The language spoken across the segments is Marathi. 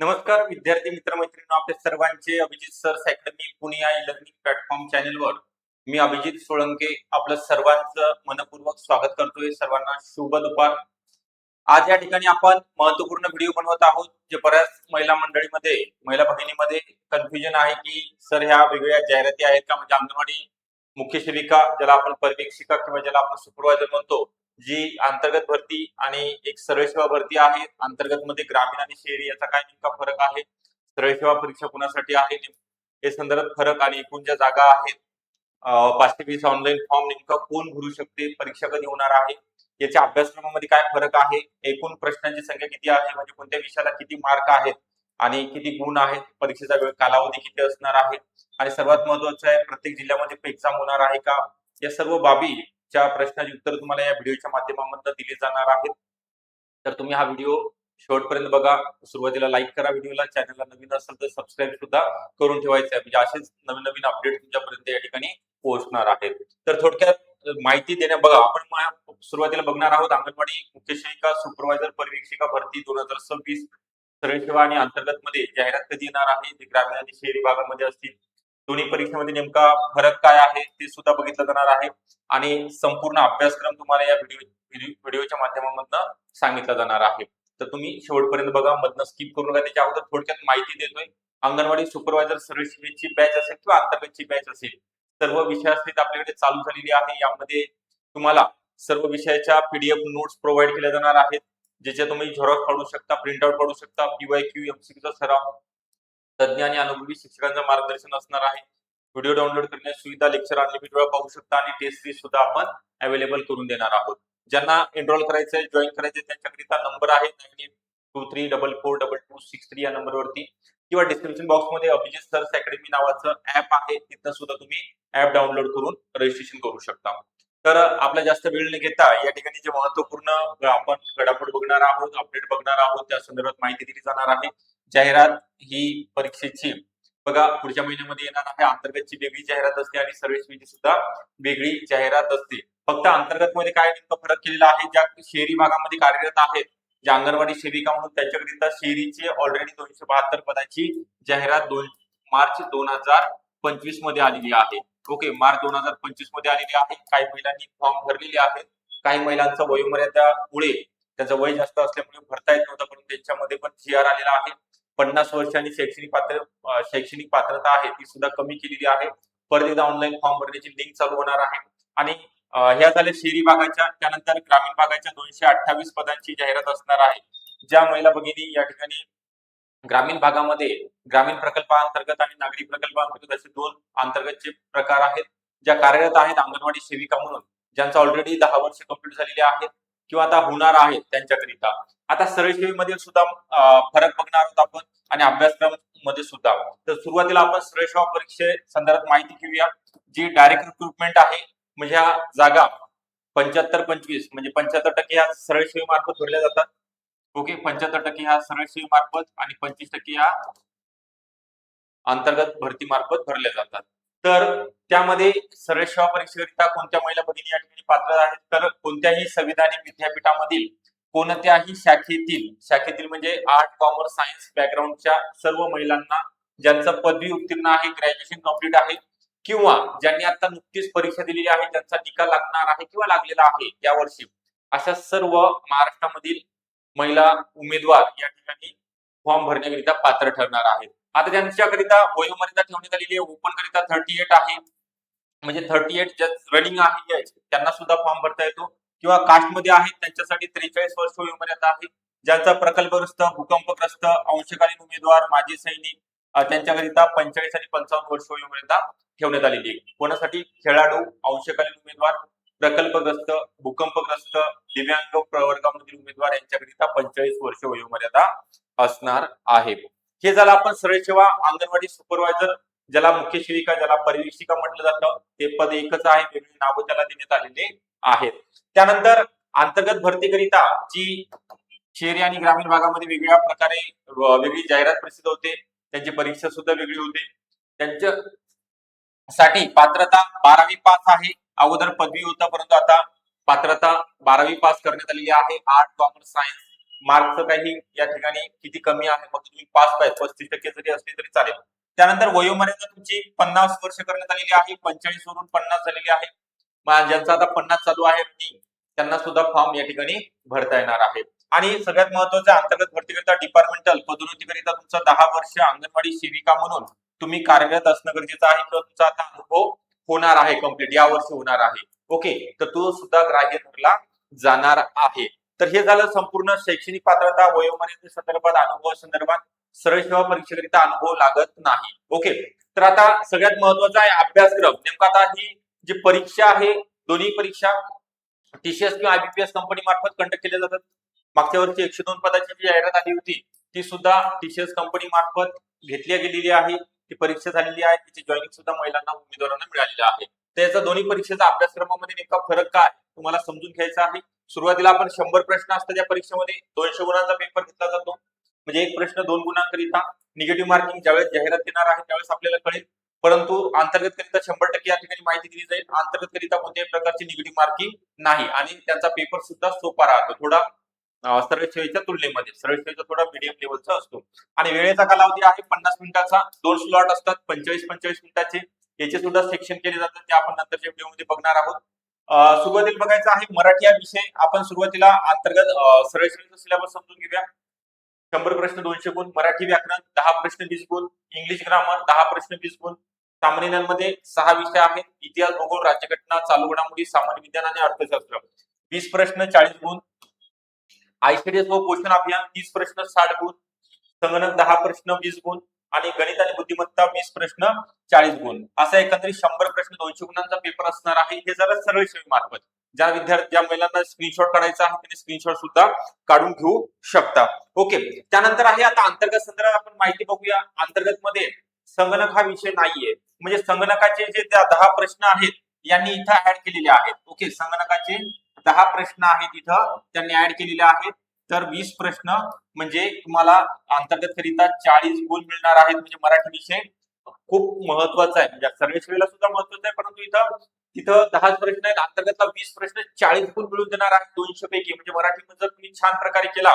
नमस्कार विद्यार्थी मित्र मैत्रिणी, आपल्या सर्वांचे अभिजित सर्स अकॅडमी पुणे या लर्निंग प्लॅटफॉर्म चॅनलवर मी अभिजित सोळंके आपलं सर्वांचं मनपूर्वक स्वागत करतोय. सर्वांना शुभ दुपार. आज या ठिकाणी आपण महत्वपूर्ण व्हिडिओ बनवत आहोत. जे बऱ्याच महिला मंडळीमध्ये, महिला भगिनीमध्ये कन्फ्युजन आहे की सर ह्या वेगवेगळ्या जाहिराती आहेत का, म्हणजे अंगणवाडी मुख्य सेविका, ज्याला आपण पर्यवेक्षिका किंवा ज्याला आपण सुपरवायझर म्हणतो, जी अंतर्गत भरती आणि एक सरळ सेवा भरती आहे. अंतर्गत मध्ये ग्रामीण आणि शहरी याचा काय नेमका फरक आहे, सरळ सेवा परीक्षा कुणासाठी आहे हे संदर्भात फरक, आणि एकूण ज्या जागा आहेत 520 ऑनलाईन फॉर्म नेमका कोण भरू शकते, परीक्षा कधी होणार आहे, याच्या अभ्यासक्रमामध्ये काय फरक आहे, एकूण प्रश्नांची संख्या किती आहे, म्हणजे कोणत्या विषयाला किती मार्क आहेत आणि किती गुण आहेत, परीक्षेचा वेळ कालावधी किती असणार आहे, आणि सर्वात महत्वाचं आहे प्रत्येक जिल्ह्यामध्ये एक्झाम होणार आहे का, या सर्व बाबीच्या प्रश्नाची उत्तर तुम्हाला या व्हिडिओच्या माध्यमातून दिली जाणार आहेत. तर तुम्ही हा व्हिडिओ शेवटपर्यंत बघा. सुरुवातीला लाईक करा व्हिडिओला, चॅनलला नवीन असेल तर सबस्क्राईब सुद्धा करून ठेवायचं आहे, म्हणजे असेच नवीन नवीन अपडेट तुमच्यापर्यंत या ठिकाणी पोहोचणार आहेत. तर थोडक्यात माहिती देण्या बघा, आपण सुरुवातीला बघणार आहोत अंगणवाडी मुख्य सेविका सुपरवायझर पर्यवेक्षिका भरती 2026 सरळ सेवा आणि अंतर्गत मध्ये जाहिरात कधी येणार आहे, जे ग्रामीण आणि शहरी भागामध्ये असतील. दोन्ही परीक्षेमध्ये नेमका फरक काय आहे ते सुद्धा बघितलं जाणार आहे, आणि संपूर्ण अभ्यासक्रम तुम्हाला या व्हिडिओच्या माध्यमातून सांगितलं जाणार आहे. तर तुम्ही शेवटपर्यंत बघा, मधनं स्किप करू नका. त्याच्या अगोदर थोडक्यात माहिती देतोय. अंगणवाडी सुपरवायझर सरळ सेवेची बॅच असेल किंवा अंतर्गतची बॅच असेल, सर्व विषयासहित आपल्याकडे चालू झालेली आहे. यामध्ये तुम्हाला सर्व विषयाच्या पीडीएफ नोट्स प्रोव्हाइड केल्या जाणार आहेत, ज्याच्या तुम्ही झेरॉक्स काढू शकता, प्रिंट आउट काढू शकता. पीवायक्यू एमसीक्यूचा सराव, तज्ञ आणि अनुभवी शिक्षकांचं मार्गदर्शन असणार आहे. व्हिडिओ डाउनलोड करण्याची सुविधा, लेक्चर अनलिमिटेड वेळा पाहू शकता, आणि टेस्ट सीरीज सुद्धा आपण अवेलेबल करून देणार आहोत. ज्यांना एनरोल करायचंय, जॉईन करायचंय, त्यांच्याकरिता नंबर आहे 9823442263 या नंबरवरती, किंवा डिस्क्रिप्शन बॉक्समध्ये अभिजित सर्स अकॅडमी नावाचं ऍप आहे, तिथं सुद्धा तुम्ही ऍप डाउनलोड करून रजिस्ट्रेशन करू शकता. तर आपला जास्त वेळ न घेता या ठिकाणी जे महत्वपूर्ण आपण घडामोड बघणार आहोत, अपडेट बघणार आहोत, त्या संदर्भात माहिती दिली जाणार आहे. जाहिरात ही परीक्षेची बघा पुढच्या महिन्यामध्ये येणार आहे. अंतर्गतची वेगळी जाहिरात असते आणि सरळ सेवेची सुद्धा वेगळी जाहिरात असते. फक्त अंतर्गत मध्ये काय नेमका फरक केलेला आहे, ज्या शहरी भागामध्ये कार्यरत आहेत, ज्या अंगणवाडी सेविका म्हणून, त्यांच्याकरिता शहरीची ऑलरेडी 272 पदाची जाहिरात मार्च 2025 मध्ये आलेली आहे. ओके, मार्च 2025 मध्ये आलेली आहे. काही महिलांनी फॉर्म भरलेले आहेत. काही महिलांचा वयोमर्यादामुळे, त्यांचं वय जास्त असल्यामुळे भरता येत नव्हतं, परंतु त्यांच्यामध्ये पण जीआर आलेला आहे. 50 वर्षांनी शैक्षणिक पात्रता आहे ती सुद्धा कमी केलेली आहे. परत एकदा ऑनलाईन फॉर्म भरण्याची लिंक चालू होणार आहे. आणि ह्या झाल्या शहरी भागाच्या. त्यानंतर ग्रामीण भागाच्या 228 पदांची जाहिरात असणार आहे. ज्या महिला भगिनी या ठिकाणी ग्रामीण भागामध्ये, ग्रामीण प्रकल्पाअंतर्गत आणि नागरी प्रकल्पाअंतर्गत असे दोन अंतर्गतचे प्रकार आहेत, ज्या कार्यरत आहेत अंगणवाडी सेविका म्हणून, ज्यांचा ऑलरेडी 10 वर्ष कंप्लीट झालेले आहेत किंवा आता होणार आहेत, त्यांच्याकरिता आता सरळ सेवेमध्ये सुद्धा फरक बघणार आहोत आपण, आणि अभ्यासक्रम मध्ये सुद्धा. तर सुरुवातीला आपण सरळ सेवा परीक्षे संदर्भात माहिती घेऊया. जी डायरेक्ट रिक्रुटमेंट आहे, म्हणजे ह्या जागा 75-25 म्हणजे 75% ह्या सरळ सेवेमार्फत भरल्या जातात. ओके, 75% ह्या सरळ सेवेमार्फत आणि 25% ह्या अंतर्गत भरती मार्फत भरल्या जातात. तर त्यामध्ये सरळ सेवा परीक्षेकरिता कोणत्या महिला भगिनी या ठिकाणी पात्र आहेत, तर कोणत्याही संविधानिक विद्यापीठामधील कोणत्याही शाखेतील म्हणजे आर्ट, कॉमर्स, सायन्स बॅकग्राऊंडच्या सर्व महिलांना, ज्यांचं पदवी उत्तीर्ण आहे, ग्रॅज्युएशन कंप्लीट आहे, किंवा ज्यांनी आता नुकतीच परीक्षा दिलेली आहे, ज्यांचा निकाल लागणार आहे किंवा लागलेला आहे या वर्षी, अशा सर्व महाराष्ट्रामधील महिला उमेदवार या ठिकाणी फॉर्म भरण्याकरिता पात्र ठरणार आहेत. आता त्यांच्याकरिता वयोमर्यादा ठेवण्यात आलेली आहे. ओपन करिता 38 आहे, म्हणजे 38 ज्या रनिंग आहे त्यांना सुद्धा फॉर्म भरता येतो, किंवा कास्ट मध्ये आहेत त्यांच्यासाठी 43 वर्ष वयोमर्यादा आहे. ज्यांचा प्रकल्पग्रस्त, भूकंपग्रस्त, अंशकालीन उमेदवार, माजी सैनिक, त्यांच्याकरिता 45 आणि 55 वर्ष वयोमर्यादा ठेवण्यात आलेली आहे. कोणासाठी? खेळाडू, अंशकालीन उमेदवार, प्रकल्पग्रस्त, भूकंपग्रस्त, दिव्यांग प्रवर्गामधील उमेदवार यांच्याकरिता 45 वर्ष वयोमर्यादा असणार आहे. हे झालं आपण सरळ सेवा अंगणवाडी सुपरवायझर, ज्याला मुख्य सेविका, ज्याला पर्यवेक्षिका म्हटलं जातं, ते पद एकच आहे, वेगळी नावं त्याला देण्यात आलेली आहेत. त्यानंतर अंतर्गत भरतीकरिता जी शहरी आणि ग्रामीण भागामध्ये वेगवेगळ्या प्रकारे वेगळी जाहिरात प्रसिद्ध होते, त्यांची परीक्षा सुद्धा वेगळी होते. त्यांच्यासाठी पात्रता 12वी पास आहे. अगोदर पदवी होतं, परंतु आता पात्रता 12वी पास करण्यात आलेली आहे. आर्ट, कॉमर्स, सायन्स मार्कचं काही या ठिकाणी किती कमी आहे, मग तुम्ही पास पाहिजे 35% जरी असली तरी चालेल. त्यानंतर वयोमर्यादा तुमची 50 वर्ष करण्यात आलेली आहे, 45 वरून 50 झालेली आहे. ज्यांचा आता 50 चालू आहे त्यांना सुद्धा फॉर्म या ठिकाणी भरता येणार आहे. आणि सगळ्यात महत्त्वाचं अंतर्गत भरतीकरिता डिपार्टमेंटल पदोन्नतीकरिता तुमचा 10 वर्ष अंगणवाडी सेविका म्हणून तुम्ही कार्यरत असणं गरजेचं आहे किंवा तुमचा आता अनुभव होणार आहे कंप्लीट या वर्षी होणार आहे. ओके, तर तो सुद्धा ग्राह्य धरला जाणार आहे. तर हे झालं संपूर्ण शैक्षणिक पात्रता, वयोमर्यादे संदर्भात, अनुभव संदर्भात. सरळ सेवा परीक्षेकरिता अनुभव लागत नाही. ओके, तर आता सगळ्यात महत्वाचा आहे अभ्यासक्रम. नेमका आता ही जी परीक्षा आहे, दोन्ही परीक्षा टीसीएस किंवा आयबीपीएस कंपनी मार्फत कंडक्ट केल्या जातात. मागच्या वर्षी 102 पदाची जी जाहिरात आली होती ती सुद्धा टीसीएस कंपनी मार्फत घेतली गेलेली आहे. ती परीक्षा झालेली आहे, तिची जॉईनिंग सुद्धा महिलांना उमेदवारांना मिळालेली आहे. त्याचा दोन्ही परीक्षेचा अभ्यासक्रमामध्ये नेमका फरक काय तुम्हाला समजून घ्यायचा आहे. सुरुवातीला आपण 100 प्रश्न असतात या परीक्षेमध्ये, 200 गुणांचा पेपर घेतला जातो. म्हणजे एक प्रश्न 2 गुणांकरिता. निगेटिव्ह मार्किंग ज्यावेळेस जाहिरात येणार आहे त्यावेळेस आपल्याला कळेल. परंतु अंतर्गतकरिता 100% या ठिकाणी माहिती दिली जाईल. अंतर्गतकरिता कोणत्याही प्रकारची निगेटिव्ह मार्किंग नाही आणि त्यांचा पेपर सुद्धा सोपा राहतो. थोडा सरळ सेवेच्या तुलनेमध्ये सरळ सेवेचा थोडा मीडियम लेवलचा असतो. आणि वेळेचा कालावधी आहे 50 मिनिटाचा. 2 स्लॉट असतात 45-45 मिनिटाचे. याचे सुद्धा सेक्शन केले जातात, ते आपण नंतरच्या व्हिडिओमध्ये बघणार आहोत. सुरुवातीला बघायचं आहे मराठी हा विषय. आपण सुरुवातीला अंतर्गत सरळ सेवेचा सिलेबस समजून घेऊया. 100 प्रश्न 200 गुण. मराठी व्याकरण 10 प्रश्न 20 गुण. इंग्लिश ग्रामर 10 प्रश्न 20 गुण. सामान्य ज्ञानमध्ये 6 विषय आहेत. इतिहास, भूगोल, राज्यघटना, चालू घडामोडी, सामान्य विज्ञान आणि अर्थशास्त्र 20 प्रश्न 40 गुण. आयसीडीएस व पोषण अभियान 30 प्रश्न 60 गुण. संगणक 10 प्रश्न 20 गुण आणि गणित आणि बुद्धिमत्ता 20 प्रश्न 40 गुण. असा एकंदरीत 100 प्रश्न 200 गुणांचा पेपर असणार आहे. हे झालं सरळ सेवे मार्फत. ज्या महिलांना स्क्रीनशॉट काढायचा आहे त्यांनी स्क्रीनशॉट सुद्धा काढून घेऊ शकता. ओके, त्यानंतर आहे आता अंतर्गत संदर्भात आपण माहिती बघूया. अंतर्गत मध्ये संगणक हा विषय नाहीये. म्हणजे संगणकाचे जे 10 प्रश्न आहेत यांनी इथं ऍड केलेले आहेत. ओके, संगणकाचे 10 प्रश्न आहेत इथं त्यांनी ऍड केलेले आहेत. तर 20 प्रश्न म्हणजे तुम्हाला अंतर्गत करिता 40 गुण मिळणार आहेत. म्हणजे मराठी विषय खूप महत्वाचा आहे. म्हणजे सर्व सेवेला सुद्धा महत्वाचा आहे, परंतु तिथं 10 प्रश्न आहेत. अंतर्गतला 20 प्रश्न 40 गुण मिळून देणार आहेत 200 पैकी. म्हणजे मराठीमध्ये जर तुम्ही छान प्रकारे केला,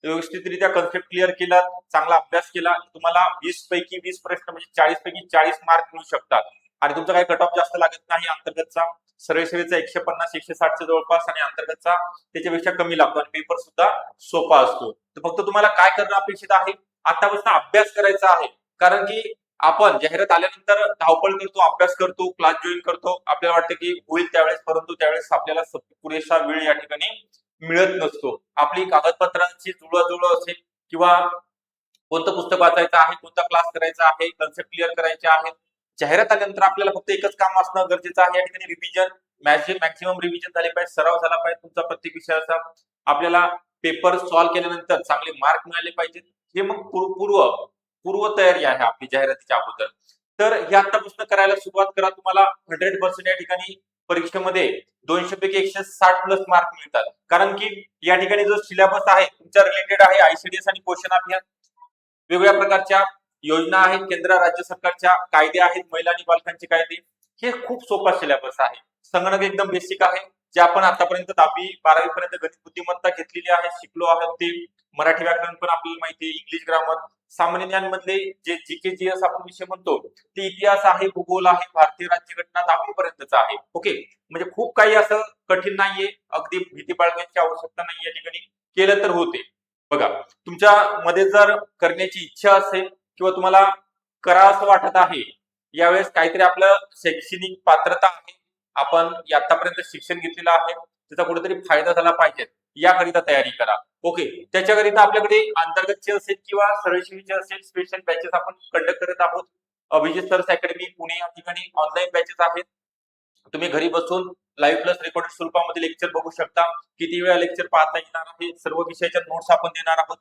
व्यवस्थितरित्या कन्सेप्ट क्लिअर केला, चांगला अभ्यास केला, तुम्हाला 20 पैकी 20 प्रश्न म्हणजे 40 पैकी 40 मार्क मिळू शकतात. आणि तुमचा काही कट ऑफ जास्त लागत नाही. अंतर्गतचा सरळ सेवेचा 150-160 च्या जवळपास आणि अंतर्गतचा त्याच्यापेक्षा कमी लागतो आणि पेपर सुद्धा सोपा असतो. तर फक्त तुम्हाला काय करणं अपेक्षित आहे, आतापासून अभ्यास करायचा आहे. कारण की आपण जाहिरात आल्यानंतर धावपळ करतो, अभ्यास करतो, क्लास जॉईन करतो, आपल्याला वाटतं की होईल त्यावेळेस, परंतु त्यावेळेस आपल्याला पुरेसा वेळ या ठिकाणी मिळत नसतो. आपली कागदपत्रांची जुळवाजुळव असेल किंवा कोणतं पुस्तक वाचायचं आहे, कोणता क्लास करायचा आहे, कन्सेप्ट क्लिअर करायचे आहेत. जाहिरात आल्यानंतर आपल्याला फक्त एकच काम असणं गरजेचं आहे. या ठिकाणी रिव्हिजन, मॅक्सिमम रिव्हिजन झाले पाहिजे, सराव झाला पाहिजे तुमचा प्रत्येक विषयाचा. आपल्याला पेपर सॉल्व्ह केल्यानंतर चांगले मार्क मिळाले पाहिजेत. हे मग पूर्व तयारी आहे आपली जाहिरातीच्या अगोदर. तर हे आतापासून करायला सुरुवात करा. तुम्हाला 100% या ठिकाणी परीक्षेमध्ये 200 पैकी 160 प्लस मार्क मिळतात. कारण की या ठिकाणी जो सिलेबस आहे तुमच्या रिलेटेड आहे आयसीडीएस आणि पोषण अभियान. वेगवेगळ्या प्रकारच्या योजना आहेत, केंद्र राज्य सरकारच्या कायदे आहेत, महिला आणि बालकांचे कायदे. हे खूप सोपा सिलेबस आहे. संगणक एकदम बेसिक आहे, जे आपण आतापर्यंत 10वी 12वी पर्यंत गणित बुद्धिमत्ता घेतलेली आहे, शिकलो आहोत ते. मराठी व्याकरण पण आपल्याला माहिती आहे, इंग्लिश ग्रामर. सामान्य ज्ञान मधले जे जीके जीएस आपण विषय म्हणतो ते इतिहास आहे, भूगोल आहे, भारतीय राज्यघटना 10वी पर्यंतचा आहे. ओके, म्हणजे खूप काही असं कठीण नाहीये, अगदी भीती बाळगण्याची आवश्यकता नाही. या ठिकाणी केलं तर होते. बघा, तुमच्या मध्ये जर करण्याची इच्छा असेल किंवा तुम्हाला करा असं वाटत आहे, यावेळेस काहीतरी आपलं शैक्षणिक पात्रता आहे, आपण आतापर्यंत शिक्षण घेतलेलं आहे, त्याचा कुठेतरी फायदा झाला पाहिजे, याकरिता तयारी करा. ओके, त्याच्याकरिता आपल्याकडे अंतर्गतचे असेल किंवा सरळ सेवेचे असेल स्पेशल बॅचेस आपण कंडक्ट करत आहोत. अभिजित सर्स अकॅडमी पुणे या ठिकाणी ऑनलाईन बॅचेस आहेत. तुम्ही घरी बसून लाईव्ह प्लस रेकॉर्डेड स्वरूपामध्ये लेक्चर बघू शकता. किती वेळा लेक्चर पाहता येणार आहे, सर्व विषयाच्या नोट्स आपण देणार आहोत.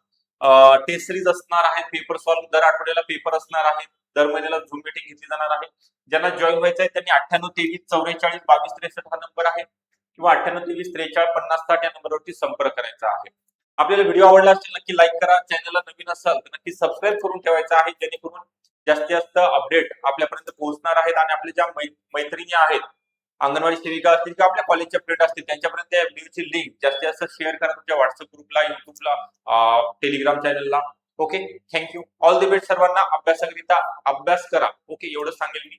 टेस्ट सिरीज असणार आहे, पेपर सॉल्व्ह दर आठवड्याला पेपर असणार आहे, दर महिन्याला झूम मीटिंग घेतली जाणार आहे. ज्यांना जॉईन व्हायचं आहे त्यांनी 9823442263 हा नंबर आहे किंवा 9823435060 या नंबरवरती संपर्क करायचा आहे. आपल्याला व्हिडिओ आवडला असेल नक्की लाईक करा. चॅनलला नवीन असाल तर नक्की सबस्क्राईब करून ठेवायचं आहे, जेणेकरून जास्तीत जास्त अपडेट आपल्यापर्यंत पोहोचणार आहेत. आणि आपल्या ज्या मैत्रिणी आहेत अंगणवाडी सेविका असतील किंवा आपल्या कॉलेजच्या फ्रेंड असतील त्यांच्यापर्यंत या व्हिडिओची लिंक जास्तीत जास्त शेअर करा तुमच्या व्हॉट्सअप ग्रुपला, युट्यूबला, टेलिग्राम चॅनलला. Okay, thank you. All the best सर्वांना. अभ्यासाकरिता अभ्यास करा. ओके, एवढं सांगेल मी.